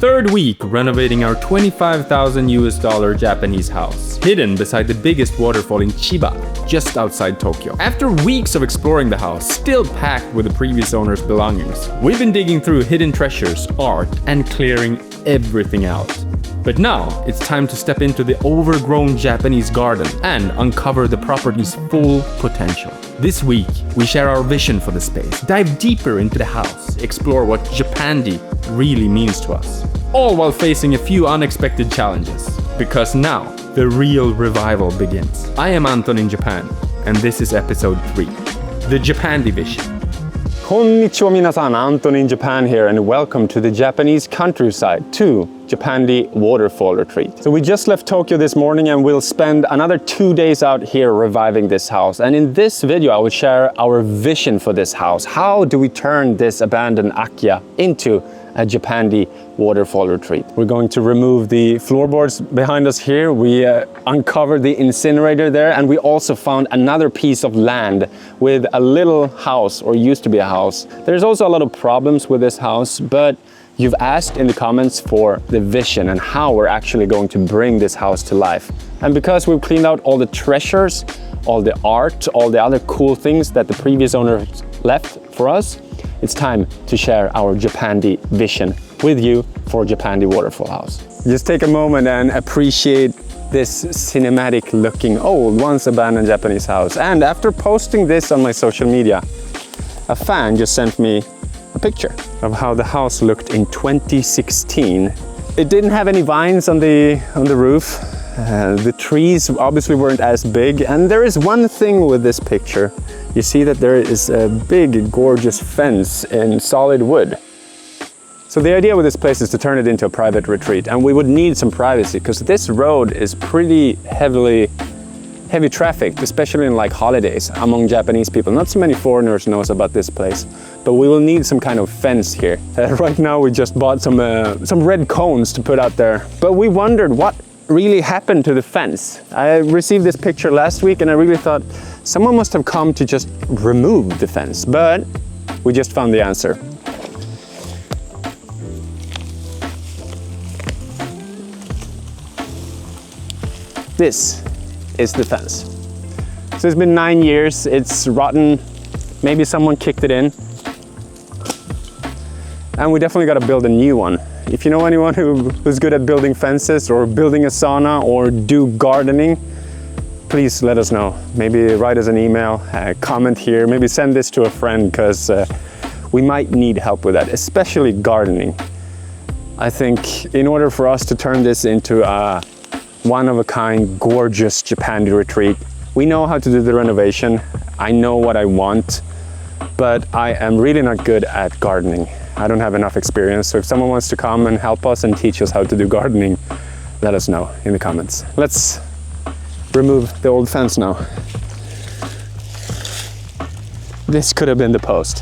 third week renovating our $25,000 Japanese house, hidden beside the biggest waterfall in Chiba, just outside Tokyo. After weeks of exploring the house, still packed with the previous owner's belongings, we've been digging through hidden treasures, art, and clearing everything out. But now, it's time to step into the overgrown Japanese garden and uncover the property's full potential. This week, we share our vision for the space, dive deeper into the house, explore what Japandi really means to us, all while facing a few unexpected challenges. Because now, the real revival begins. I am Anton in Japan, and this is episode 3, the Japandi Vision. Konnichiwa minasan, Anton in Japan here, and welcome to the Japanese countryside, to Japandi Waterfall Retreat. So we just left Tokyo this morning and we'll spend another 2 days out here reviving this house. And in this video, I will share our vision for this house. How do we turn this abandoned Akiya into a Japandi Waterfall Retreat? We're going to remove the floorboards behind us here. We uncovered the incinerator there, and we also found another piece of land with a little house, or used to be a house. There's also a lot of problems with this house, but you've asked in the comments for the vision and how we're actually going to bring this house to life. And because we've cleaned out all the treasures, all the art, all the other cool things that the previous owner left for us, it's time to share our Japandi vision with you for Japandi Waterfall House. Just take a moment and appreciate this cinematic looking old, once abandoned Japanese house. And after posting this on my social media, a fan just sent me a picture of how the house looked in 2016. It didn't have any vines on the roof. The trees obviously weren't as big, and there is one thing with this picture. You see that there is a big, gorgeous fence in solid wood. So the idea with this place is to turn it into a private retreat, and we would need some privacy because this road is pretty heavy trafficked, especially in like holidays among Japanese people. Not so many foreigners knows about this place, but we will need some kind of fence here. Right now we just bought some red cones to put out there, but we wondered what really happened to the fence. I received this picture last week and I really thought someone must have come to just remove the fence, but we just found the answer. This is the fence. So it's been 9 years, it's rotten, maybe someone kicked it in, and we definitely got to build a new one. If you know anyone who's good at building fences or building a sauna or do gardening, please let us know. Maybe write us an email, comment here, maybe send this to a friend, because we might need help with that, especially gardening. I think in order for us to turn this into a one-of-a-kind, gorgeous Japandi retreat, we know how to do the renovation. I know what I want, but I am really not good at gardening. I don't have enough experience, so if someone wants to come and help us and teach us how to do gardening, let us know in the comments. Let's remove the old fence now. This could have been the post.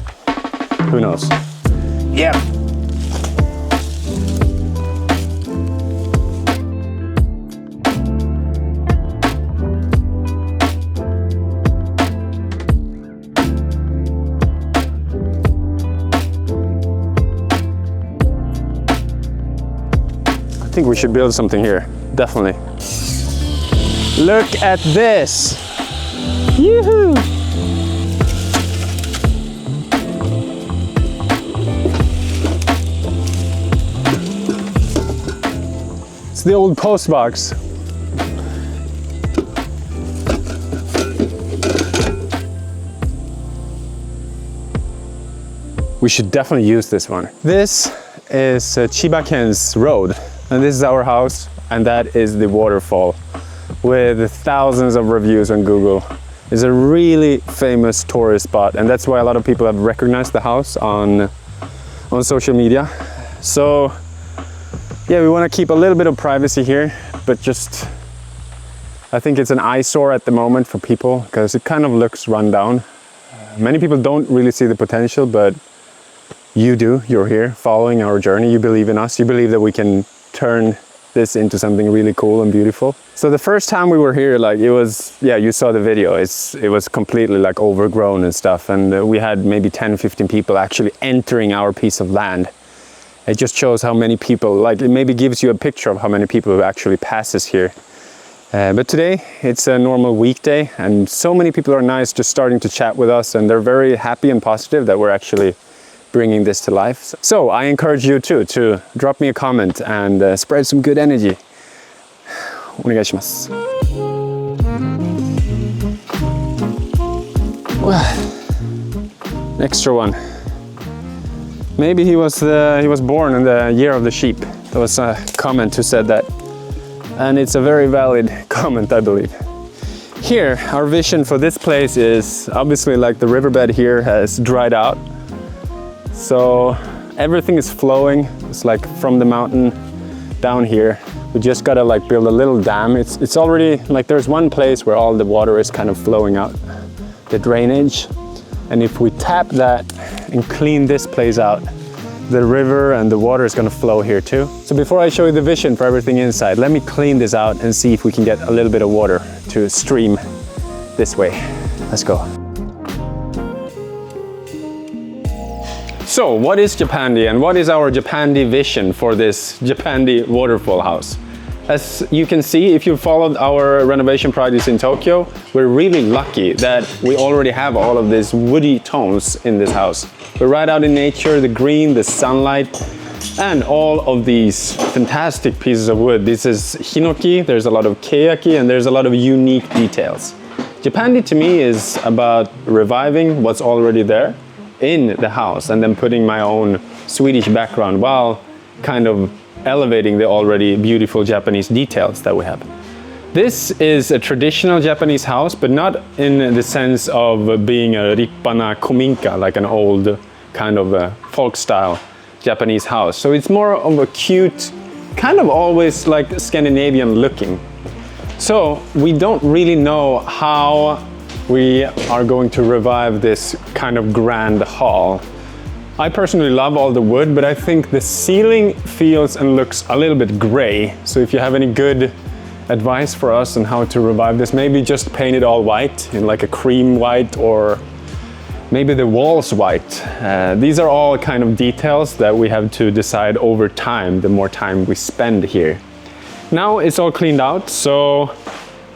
Who knows? Yeah. I think we should build something here, definitely. Look at this! Yoo-hoo! It's the old post box. We should definitely use this one. This is Chibaken's road. And this is our house, and that is the waterfall with thousands of reviews on Google. It's a really famous tourist spot, and that's why a lot of people have recognized the house on social media. So yeah, we want to keep a little bit of privacy here, but just I think it's an eyesore at the moment for people because it kind of looks run down. Many people don't really see the potential, but you do. You're here following our journey. You believe in us. You believe that we can turn this into something really cool and beautiful. So the first time we were here, like it was, yeah, you saw the video. It was completely like overgrown and stuff. And we had maybe 10, 15 people actually entering our piece of land. It just shows how many people, like it maybe gives you a picture of how many people who actually passes here. But today it's a normal weekday and so many people are nice, just starting to chat with us, and they're very happy and positive that we're actually bringing this to life. So I encourage you too to drop me a comment and spread some good energy. お願いします。Extra one. Maybe he was born in the year of the sheep. There was a comment who said that. And it's a very valid comment, I believe. Here, our vision for this place is obviously like the riverbed here has dried out. So everything is flowing. It's like from the mountain down here. We just gotta like build a little dam. It's already like there's one place where all the water is kind of flowing out, the drainage. And if we tap that and clean this place out, the river and the water is gonna flow here too. So before I show you the vision for everything inside, let me clean this out and see if we can get a little bit of water to stream this way. Let's go. So what is Japandi and what is our Japandi vision for this Japandi waterfall house? As you can see, if you followed our renovation projects in Tokyo, we're really lucky that we already have all of these woody tones in this house. We're right out in nature, the green, the sunlight, and all of these fantastic pieces of wood. This is hinoki, there's a lot of keiki, and there's a lot of unique details. Japandi to me is about reviving what's already there in the house and then putting my own Swedish background while kind of elevating the already beautiful Japanese details that we have. This is a traditional Japanese house, but not in the sense of being a rippana kominka, like an old kind of a folk style Japanese house. So it's more of a cute, kind of always like Scandinavian looking. So we don't really know how we are going to revive this kind of grand hall. I personally love all the wood, but I think the ceiling feels and looks a little bit gray. So if you have any good advice for us on how to revive this, maybe just paint it all white in like a cream white, or maybe the walls white. These are all kind of details that we have to decide over time, the more time we spend here. Now it's all cleaned out, so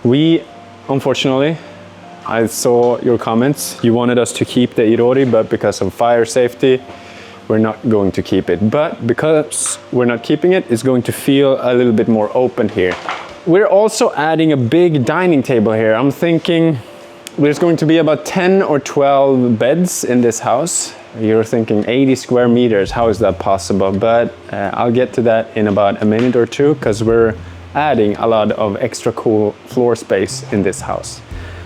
we, unfortunately, I saw your comments. You wanted us to keep the irori, but because of fire safety, we're not going to keep it. But because we're not keeping it, it's going to feel a little bit more open here. We're also adding a big dining table here. I'm thinking there's going to be about 10 or 12 beds in this house. You're thinking 80 square meters, how is that possible? But I'll get to that in about a minute or two, because we're adding a lot of extra cool floor space in this house.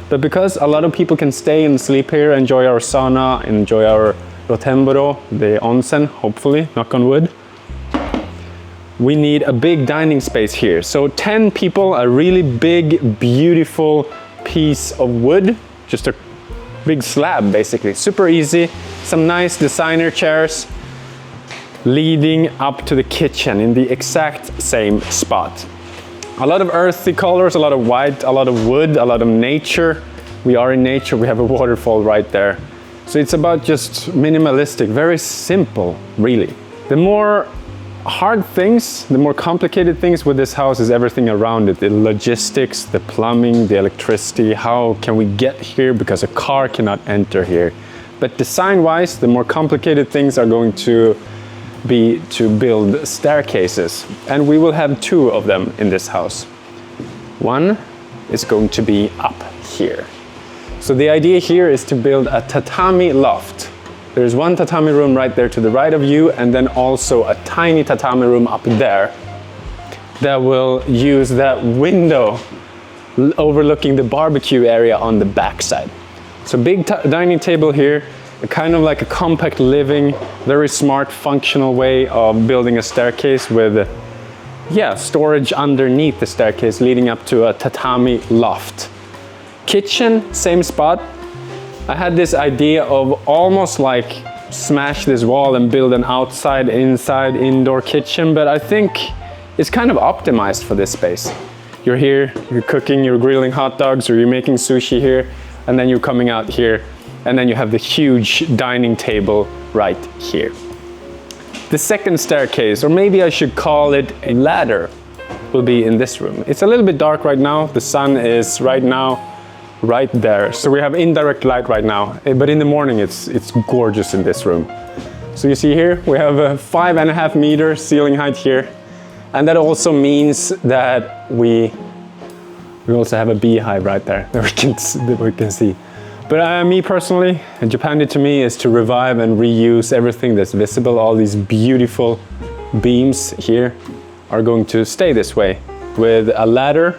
But because a lot of people can stay and sleep here, enjoy our sauna, enjoy our rotemboro, the onsen, hopefully, knock on wood, we need a big dining space here. So 10 people, a really big, beautiful piece of wood, just a big slab basically, super easy. Some nice designer chairs leading up to the kitchen in the exact same spot. A lot of earthy colors, a lot of white, a lot of wood, a lot of nature. We are in nature, we have a waterfall right there. So it's about just minimalistic, very simple, really. The more hard things, the more complicated things with this house is everything around it. The logistics, the plumbing, the electricity, how can we get here because a car cannot enter here. But design-wise, the more complicated things are going to be to build staircases, and we will have 2 of them in this house. One is going to be up here. So the idea here is to build a tatami loft. There's one tatami room right there to the right of you, and then also a tiny tatami room up there that will use that window overlooking the barbecue area on the back side. So big dining table here, kind of like a compact living, very smart, functional way of building a staircase with, storage underneath the staircase leading up to a tatami loft. Kitchen, same spot. I had this idea of almost like smash this wall and build an outside, inside, indoor kitchen, but I think it's kind of optimized for this space. You're here, you're cooking, you're grilling hot dogs, or you're making sushi here, and then you're coming out here, and then you have the huge dining table right here. The second staircase, or maybe I should call it a ladder, will be in this room. It's a little bit dark right now. The sun is right now right there. So we have indirect light right now, but in the morning it's gorgeous in this room. So you see here, we have a 5.5 meter ceiling height here. And that also means that we also have a beehive right there that we can see. But me personally, Japandi to me is to revive and reuse everything that's visible. All these beautiful beams here are going to stay this way, with a ladder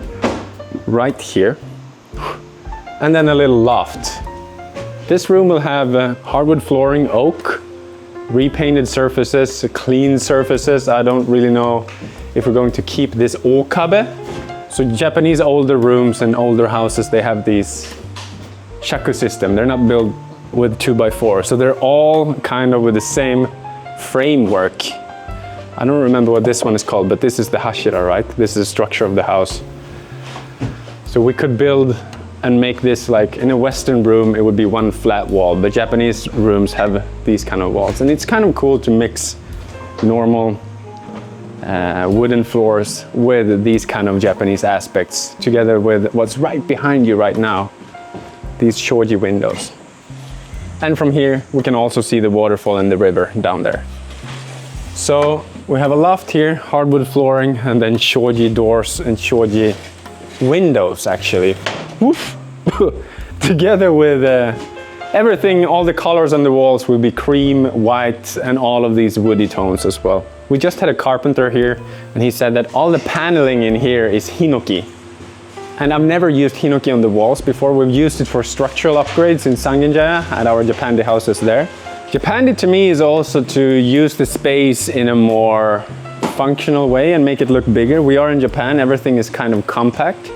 right here, and then a little loft. This room will have hardwood flooring, oak, repainted surfaces, clean surfaces. I don't really know if we're going to keep this okabe. So Japanese older rooms and older houses, they have these shaku system. They're not built with 2x4, so they're all kind of with the same framework. I don't remember what this one is called, but this is the hashira, right? This is the structure of the house. So we could build and make this like, in a Western room, it would be one flat wall, but Japanese rooms have these kind of walls. And it's kind of cool to mix normal wooden floors with these kind of Japanese aspects, together with what's right behind you right now, these shoji windows. And from here, we can also see the waterfall and the river down there. So we have a loft here, hardwood flooring, and then shoji doors and shoji windows, actually. Woof. Together with everything, all the colors on the walls will be cream, white, and all of these woody tones as well. We just had a carpenter here, and he said that all the paneling in here is hinoki. And I've never used hinoki on the walls before. We've used it for structural upgrades in Sangenjaya at our Japandi houses there. Japandi to me is also to use the space in a more functional way and make it look bigger. We are in Japan, everything is kind of compact.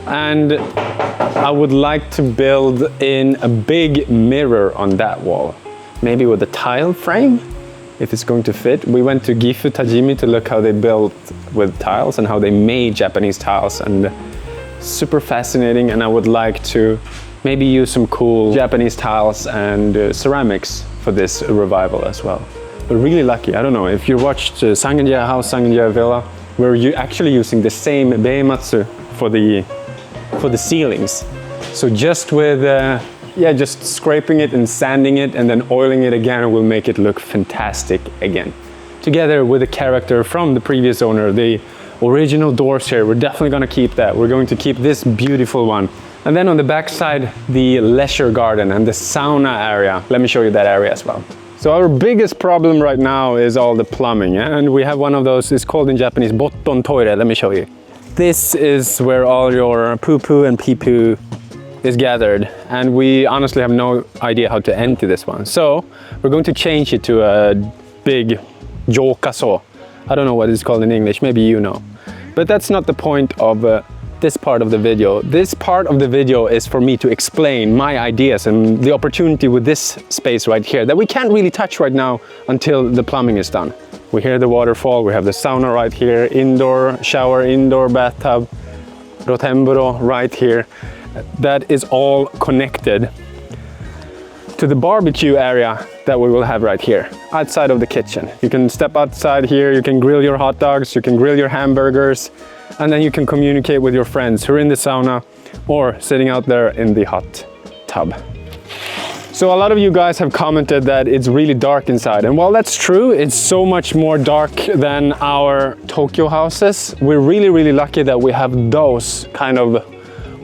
And I would like to build in a big mirror on that wall. Maybe with a tile frame, if it's going to fit. We went to Gifu Tajimi to look how they built with tiles and how they made Japanese tiles, and super fascinating. And I would like to maybe use some cool Japanese tiles and ceramics for this revival as well. But really lucky, I don't know, if you watched Sangenjaya House, Sangenjaya Villa, we're actually using the same beimatsu for the ceilings. So just with, just scraping it and sanding it and then oiling it again will make it look fantastic again. Together with the character from the previous owner, the original doors here, we're definitely gonna keep that. We're going to keep this beautiful one. And then on the back side, the leisure garden and the sauna area. Let me show you that area as well. So our biggest problem right now is all the plumbing, and we have one of those, it's called in Japanese botton toire. Let me show you. This is where all your poo-poo and pee-poo is gathered, and we honestly have no idea how to empty this one. So we're going to change it to a big jokaso. I don't know what it's called in English, maybe you know. But that's not the point of this part of the video. This part of the video is for me to explain my ideas and the opportunity with this space right here that we can't really touch right now until the plumbing is done. We hear the waterfall, we have the sauna right here, indoor shower, indoor bathtub, rotemburo right here. That is all connected to the barbecue area that we will have right here, outside of the kitchen. You can step outside here, you can grill your hot dogs, you can grill your hamburgers, and then you can communicate with your friends who are in the sauna or sitting out there in the hot tub. So a lot of you guys have commented that it's really dark inside, and while that's true, it's so much more dark than our Tokyo houses. We're really lucky that we have those kind of,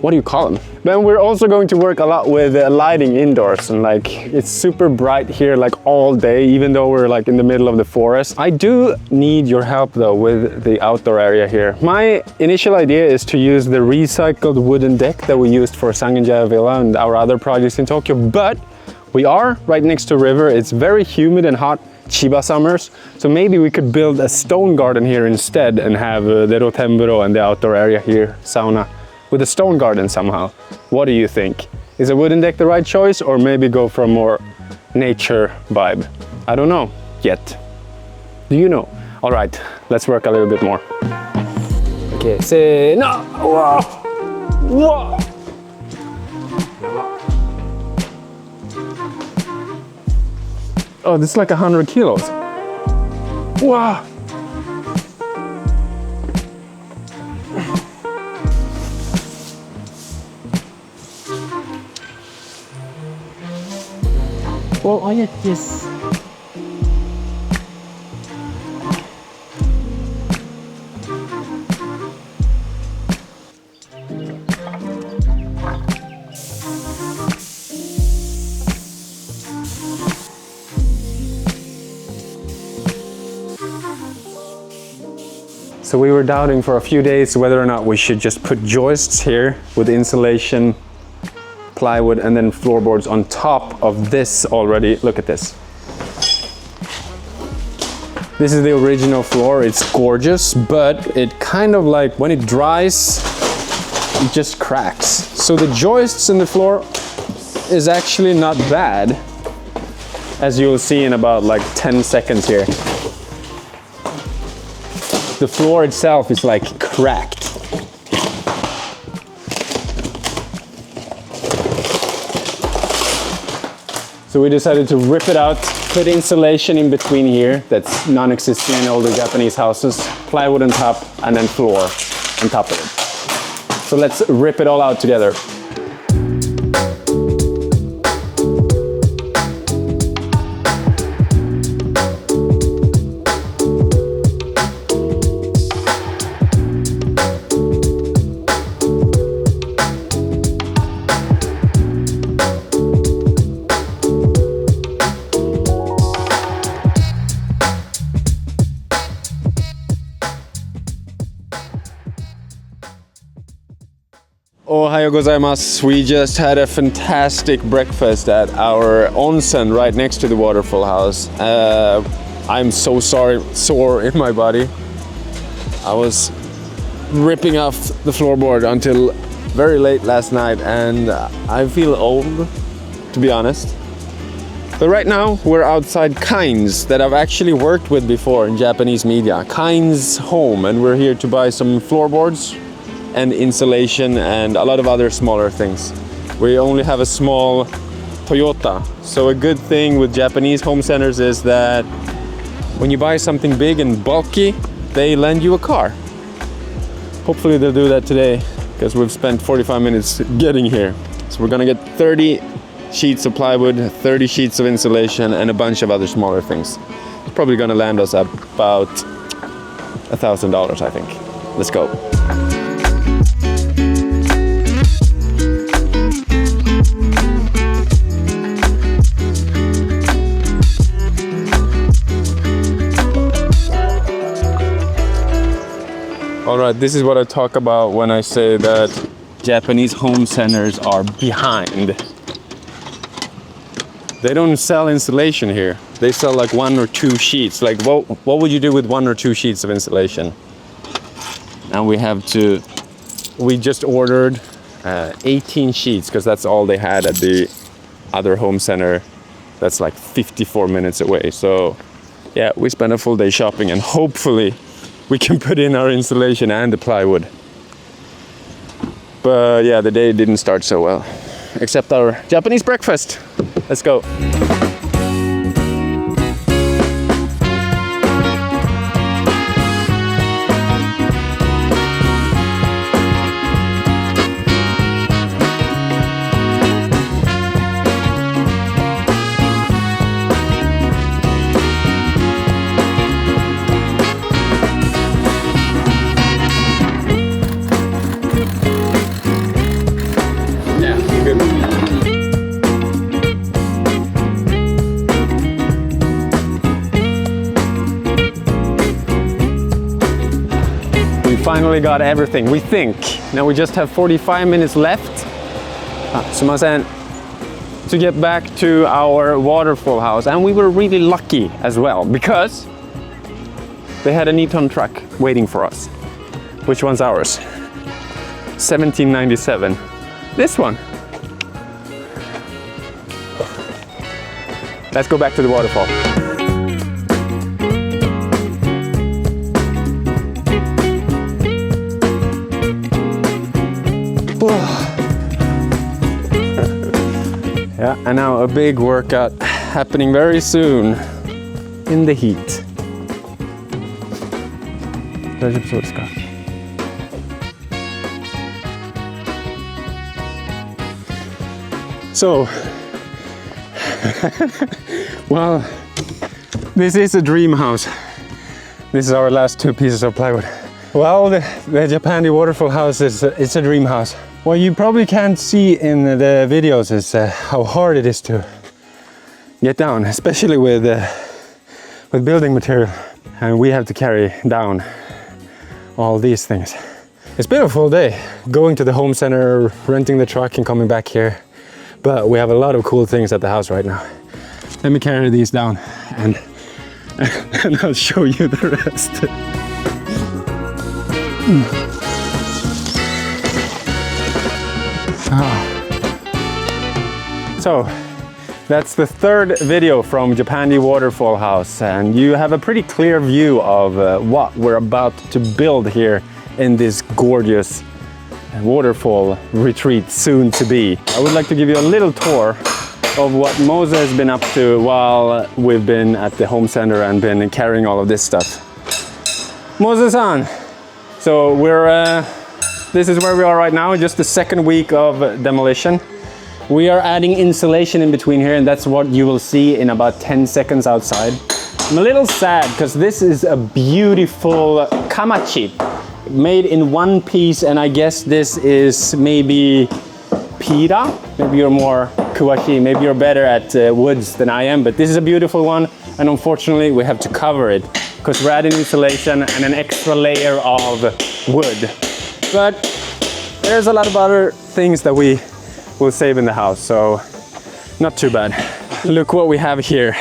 what do you call them? Then we're also going to work a lot with lighting indoors, and like it's super bright here like all day, even though we're like in the middle of the forest. I do need your help though with the outdoor area here. My initial idea is to use the recycled wooden deck that we used for Sangenjaya Villa and our other projects in Tokyo, but we are right next to a river. It's very humid and hot Chiba summers, so maybe we could build a stone garden here instead and have the rotemburo and the outdoor area here, sauna, with a stone garden somehow. What do you think? Is a wooden deck the right choice, or maybe go for a more nature vibe? I don't know yet. Do you know? All right, let's work a little bit more. Okay, say no. Whoa. Whoa. Oh, this is like 100 kilos. Wow. Oh, oh yeah, yes. So we were doubting for a few days whether or not we should just put joists here with insulation, plywood, and then floorboards on top of this already. Look at this. This is the original floor. It's gorgeous, but it kind of like, when it dries, it just cracks. So the joists in the floor is actually not bad, as you'll see in about like 10 seconds here. The floor itself is like cracked. So we decided to rip it out, put insulation in between here that's non-existent in older Japanese houses, plywood on top, and then floor on top of it. So let's rip it all out together. Ohayo gozaimasu. We just had a fantastic breakfast at our onsen right next to the Waterfall house. I'm so sore in my body. I was ripping off the floorboard until very late last night, and I feel old, to be honest. But right now we're outside Kain's, that I've actually worked with before in Japanese media. Kain's Home, and we're here to buy some floorboards and insulation and a lot of other smaller things. We only have a small Toyota. So a good thing with Japanese home centers is that when you buy something big and bulky, they lend you a car. Hopefully they'll do that today, because we've spent 45 minutes getting here. So we're gonna get 30 sheets of plywood, 30 sheets of insulation, and a bunch of other smaller things. It's probably gonna land us at about $1,000, I think. Let's go. All right, this is what I talk about when I say that Japanese home centers are behind. They don't sell insulation here. They sell like 1 or 2 sheets. Like what would you do with 1 or 2 sheets of insulation? And we just ordered 18 sheets, because that's all they had at the other home center that's like 54 minutes away. So yeah, we spent a full day shopping, and hopefully we can put in our insulation and the plywood. But yeah, the day didn't start so well, except our Japanese breakfast. Let's go. Finally got everything, we think. Now we just have 45 minutes left, to get back to our Waterfall house. And we were really lucky as well, because they had an ANTON truck waiting for us. Which one's ours? 1797. This one. Let's go back to the Waterfall. Yeah, and now a big workout happening very soon in the heat. 大丈夫そうですか? So, well, this is a dream house. This is our last 2 pieces of plywood. Well, the Japandi Waterfall house it's a dream house. What you probably can't see in the videos is how hard it is to get down, especially with building material. And we have to carry down all these things. It's been a full day, going to the home center, renting the truck and coming back here. But we have a lot of cool things at the house right now. Let me carry these down and I'll show you the rest. So that's the 3rd video from Japandi Waterfall House, and you have a pretty clear view of what we're about to build here in this gorgeous waterfall retreat soon to be. I would like to give you a little tour of what Moses has been up to while we've been at the home center and been carrying all of this stuff. Moses-san! So this is where we are right now, just the 2nd week of demolition. We are adding insulation in between here, and that's what you will see in about 10 seconds outside. I'm a little sad because this is a beautiful kamachi made in 1 piece, and I guess this is maybe pira. Maybe you're more kuwashi, maybe you're better at woods than I am, but this is a beautiful one, and unfortunately we have to cover it because we're adding insulation and an extra layer of wood. But there's a lot of other things that we will save in the house, so not too bad. Look what we have here.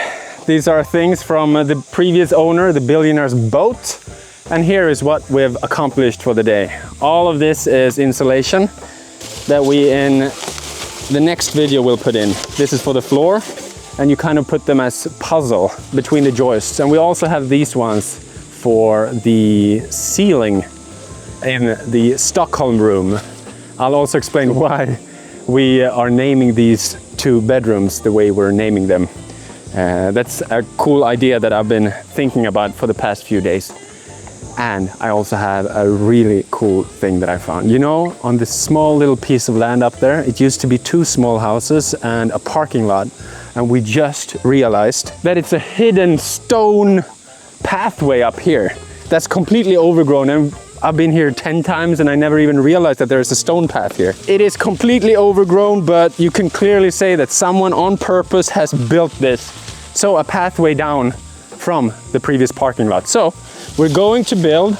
These are things from the previous owner, the billionaire's boat. And here is what we've accomplished for the day. All of this is insulation that we in the next video will put in. This is for the floor, and you kind of put them as puzzle between the joists. And we also have these ones for the ceiling in the Stockholm room. I'll also explain why we are naming these 2 bedrooms the way we're naming them. That's a cool idea that I've been thinking about for the past few days. And I also have a really cool thing that I found. You know, on this small little piece of land up there, it used to be 2 small houses and a parking lot. And we just realized that it's a hidden stone pathway up here that's completely overgrown. And I've been here 10 times and I never even realized that there's a stone path here. It is completely overgrown, but you can clearly say that someone on purpose has built this. So a pathway down from the previous parking lot. So we're going to build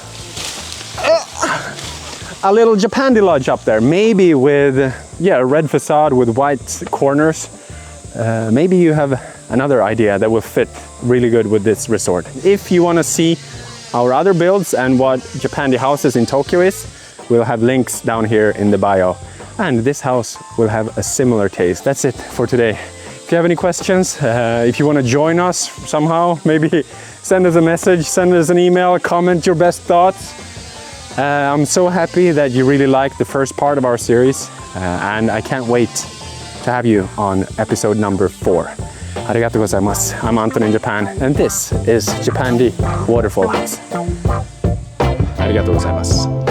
a little Japandi lodge up there, maybe with a red facade with white corners. Maybe you have another idea that will fit really good with this resort. If you want to see our other builds and what Japandi Houses in Tokyo is, we'll have links down here in the bio. And this house will have a similar taste. That's it for today. If you have any questions, if you want to join us somehow, maybe send us a message, send us an email, comment your best thoughts. I'm so happy that you really liked the first part of our series, and I can't wait to have you on episode number 4. Arigatou gozaimasu. I'm Anton in Japan, and this is Japandi Waterfall House. Arigatou gozaimasu.